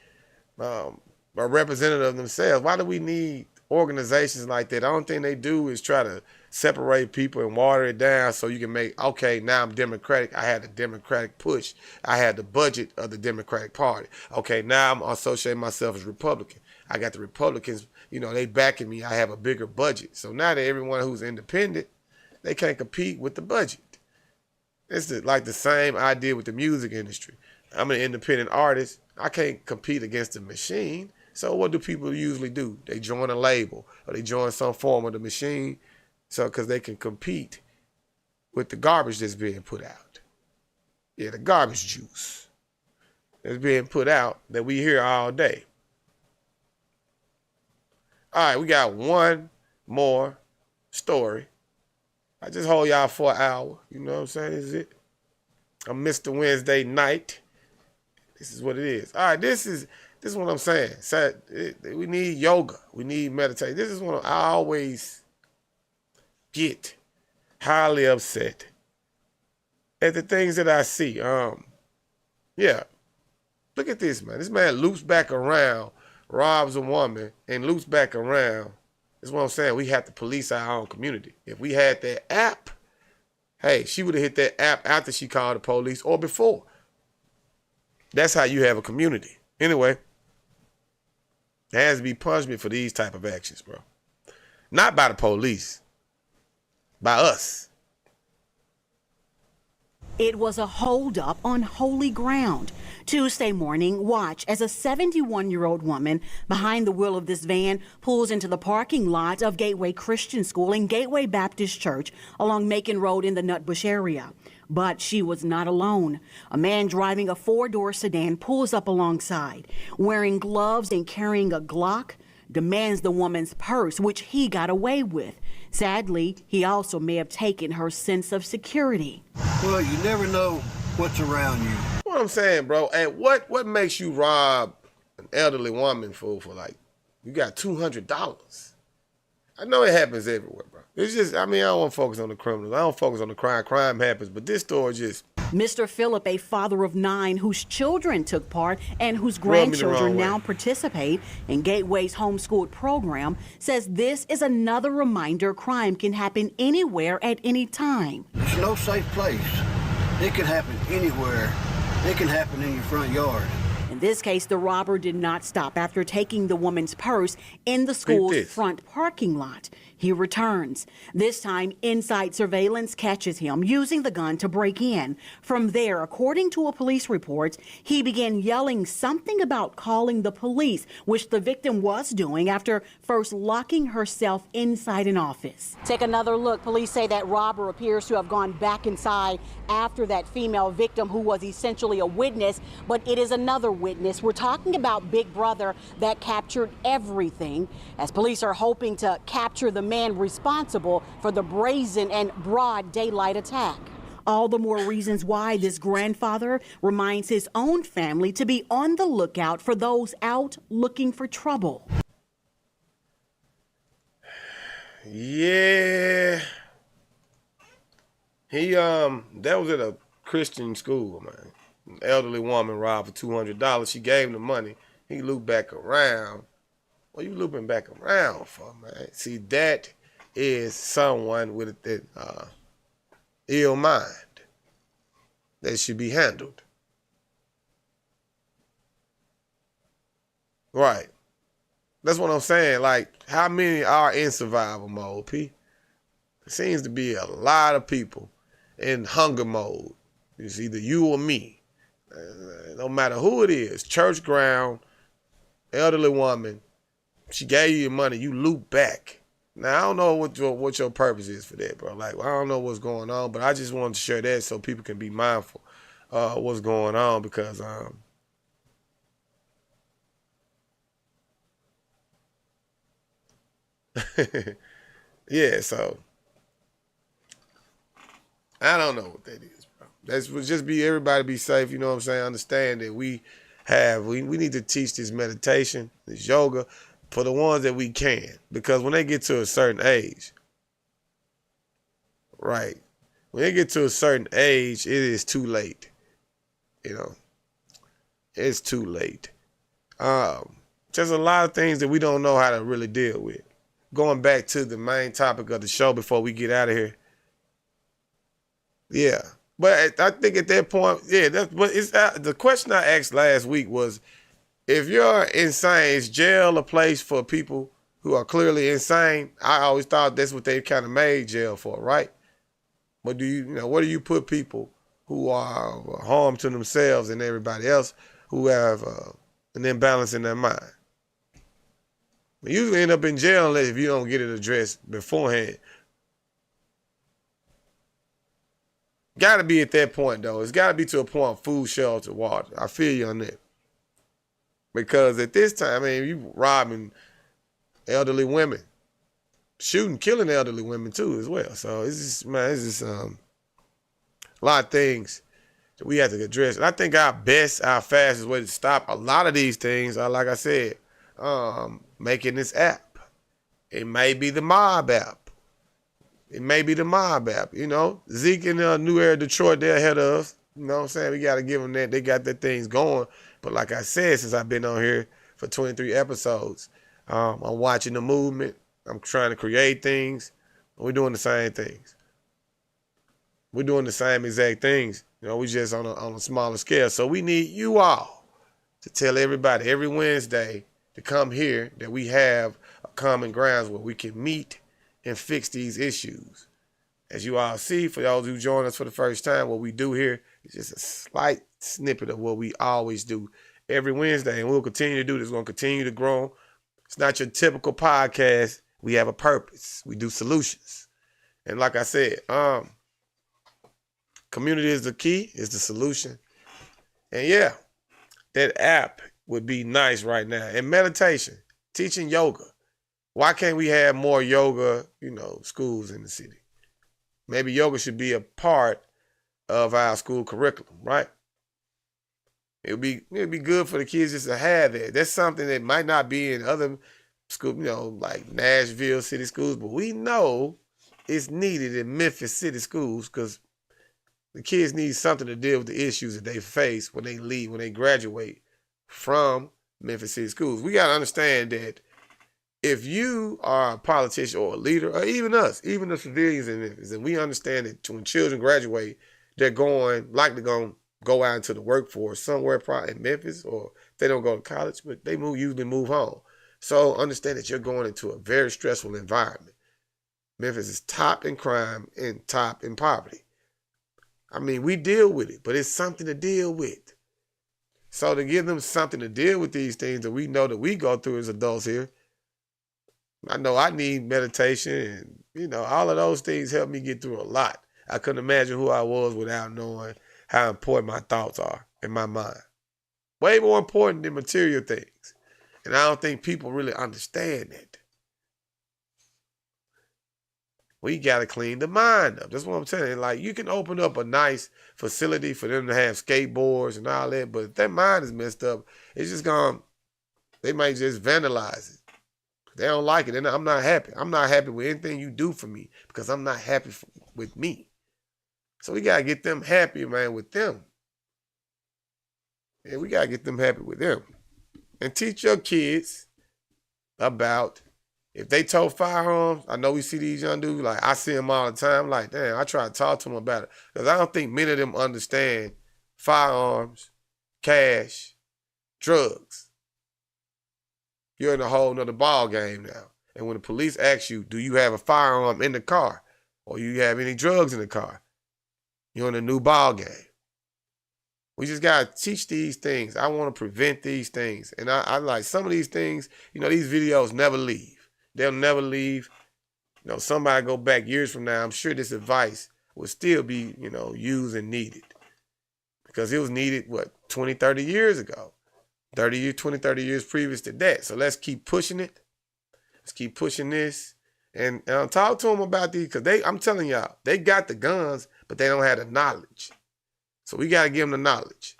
a representative of themselves. Why do we need organizations like that? The only thing they do is try to separate people and water it down so you can make, okay, now I'm Democratic. I had the Democratic push. I had the budget of the Democratic Party. Okay, now I'm associating myself as Republican. I got the Republicans, they backing me. I have a bigger budget. So now that everyone who's independent, they can't compete with the budget. It's like the same idea with the music industry. I'm an independent artist. I can't compete against the machine. So what do people usually do? They join a label or they join some form of the machine because they can compete with the garbage that's being put out. Yeah, the garbage juice that's being put out that we hear all day. All right, we got one more story. I just hold y'all for an hour. You know what I'm saying? This is it. I'm Mr. Wednesday night. This is what it is. All right, this is what I'm saying. We need yoga. We need meditation. This is what I always get highly upset at the things that I see. Yeah. Look at this, man. This man loops back around, robs a woman, and loops back around. That's what I'm saying. We have to police our own community. If we had that app, hey, she would have hit that app after she called the police or before. That's how you have a community. Anyway, there has to be punishment for these type of actions, bro. Not by the police, by us. It was a holdup on holy ground. Tuesday morning, watch as a 71-year-old woman behind the wheel of this van pulls into the parking lot of Gateway Christian School and Gateway Baptist Church along Macon Road in the Nutbush area. But she was not alone. A man driving a four-door sedan pulls up alongside, wearing gloves and carrying a Glock, demands the woman's purse, which he got away with. Sadly, he also may have taken her sense of security. Well, you never know what's around you. What I'm saying, bro, and what makes you rob an elderly woman for like, you got $200? I know it happens everywhere, bro. It's just, I mean, I don't want to focus on the criminals. I don't focus on the crime. Crime happens, but this story just... Mr. Phillip, a father of 9 whose children took part and whose Rubbed me the grandchildren wrong way. now participate in Gateway's homeschooled program, says this is another reminder crime can happen anywhere at any time. It's no safe place. It can happen anywhere. It can happen in your front yard. In this case, the robber did not stop after taking the woman's purse in the school's front parking lot. He returns. This time, inside surveillance catches him using the gun to break in. From there, according to a police report, he began yelling something about calling the police, which the victim was doing after first locking herself inside an office. Take another look. Police say that robber appears to have gone back inside after that female victim who was essentially a witness, but it is another witness. We're talking about Big Brother that captured everything, as police are hoping to capture the man responsible for the brazen and broad daylight attack. All the more reasons why this grandfather reminds his own family to be on the lookout for those out looking for trouble. Yeah. That was at a Christian school, man. An elderly woman robbed for $200. She gave him the money. He looped back around. What are you looping back around for, man? See, that is someone with an ill mind that should be handled. Right. That's what I'm saying. Like, how many are in survival mode, P? There seems to be a lot of people in hunger mode. It's either you or me. No matter who it is, church ground, elderly woman, she gave you your money, you loop back. Now, I don't know what your purpose is for that, bro. Like, I don't know what's going on, but I just wanted to share that so people can be mindful of what's going on, because yeah, so I don't know what that is, bro. That's just everybody be safe, you know what I'm saying? Understand that we need to teach this meditation, this yoga, for the ones that we can. Because when they get to a certain age, right, when they get to a certain age, it is too late. You know, it's too late. Just a lot of things that we don't know how to really deal with. Going back to the main topic of the show before we get out of here. Yeah. But I think at that point, yeah, the question I asked last week was, if you're insane, is jail a place for people who are clearly insane? I always thought that's what they kind of made jail for, right? But where do you put people who are harm to themselves and everybody else who have an imbalance in their mind? You usually end up in jail if you don't get it addressed beforehand. Got to be at that point, though. It's got to be to a point of food, shelter, water. I feel you on that. Because at this time, I mean, you robbing elderly women, shooting, killing elderly women too as well. So it's just a lot of things that we have to address. And I think our fastest way to stop a lot of these things are, like I said, making this app. It may be the mob app. It may be the mob app. You know, Zeke and New Era Detroit, they're ahead of us. You know what I'm saying? We got to give them that. They got their things going. But like I said, since I've been on here for 23 episodes, I'm watching the movement. I'm trying to create things. We're doing the same things. We're doing the same exact things. You know, we just on a smaller scale. So we need you all to tell everybody every Wednesday to come here that we have a common grounds where we can meet and fix these issues. As you all see, for those who join us for the first time, what we do here is just a slight snippet of what we always do every Wednesday, and we'll continue to do this. We're going to continue to grow. It's not your typical podcast. We have a purpose. We do solutions. And like I said, community is the key, is the solution. And yeah, that app would be nice right now. And meditation, teaching yoga. Why can't we have more yoga, schools in the city? Maybe yoga should be a part of our school curriculum, right? It'd be good for the kids just to have that. That's something that might not be in other schools, like Nashville city schools, but we know it's needed in Memphis city schools because the kids need something to deal with the issues that they face when they leave, when they graduate from Memphis city schools. We got to understand that if you are a politician or a leader, or even us, even the civilians in Memphis, and we understand that when children graduate, they're likely going to go out into the workforce somewhere probably in Memphis, or if they don't go to college, but they usually move home. So understand that you're going into a very stressful environment. Memphis is top in crime and top in poverty. I mean, we deal with it, but it's something to deal with. So to give them something to deal with these things that we know that we go through as adults here, I know I need meditation and, all of those things help me get through a lot. I couldn't imagine who I was without knowing how important my thoughts are in my mind. Way more important than material things. And I don't think people really understand that. We got to clean the mind up. That's what I'm saying. Like, you can open up a nice facility for them to have skateboards and all that, but if their mind is messed up, it's just they might just vandalize it. They don't like it. And I'm not happy. I'm not happy with anything you do for me because I'm not happy with me. So we got to get them happy, man, with them. Yeah, we got to get them happy with them. And teach your kids about, if they tow firearms, I know we see these young dudes, like I see them all the time, like, damn, I try to talk to them about it. Because I don't think many of them understand firearms, cash, drugs. You're in a whole nother ball game now. And when the police ask you, do you have a firearm in the car? Or you have any drugs in the car? You're in a new ball game. We just got to teach these things. I want to prevent these things. And I like some of these things, these videos never leave. They'll never leave. Somebody go back years from now, I'm sure this advice will still be, used and needed. Because it was needed, 20, 30 years ago. 30 years previous to that. So let's keep pushing it. Let's keep pushing this. And I'll talk to them about these, because I'm telling y'all, they got the guns, but they don't have the knowledge. So we got to give them the knowledge.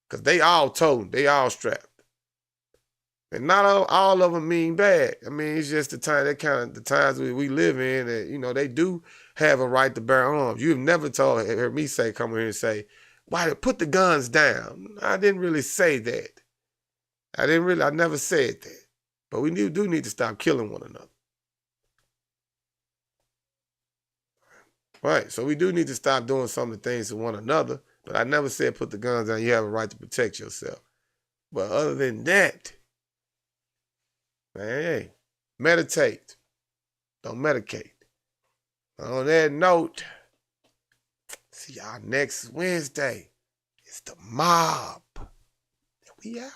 Because they all told, they all strapped. And not all of them mean bad. I mean, it's just the times we live in that, they do have a right to bear arms. You've never heard me come here and say, why put the guns down? I didn't really say that. I never said that. But we do need to stop killing one another. Right, so we do need to stop doing some of the things to one another, but I never said put the guns down. You have a right to protect yourself. But other than that, man, hey, meditate. Don't medicate. On that note, see y'all next Wednesday. It's the mob. We out.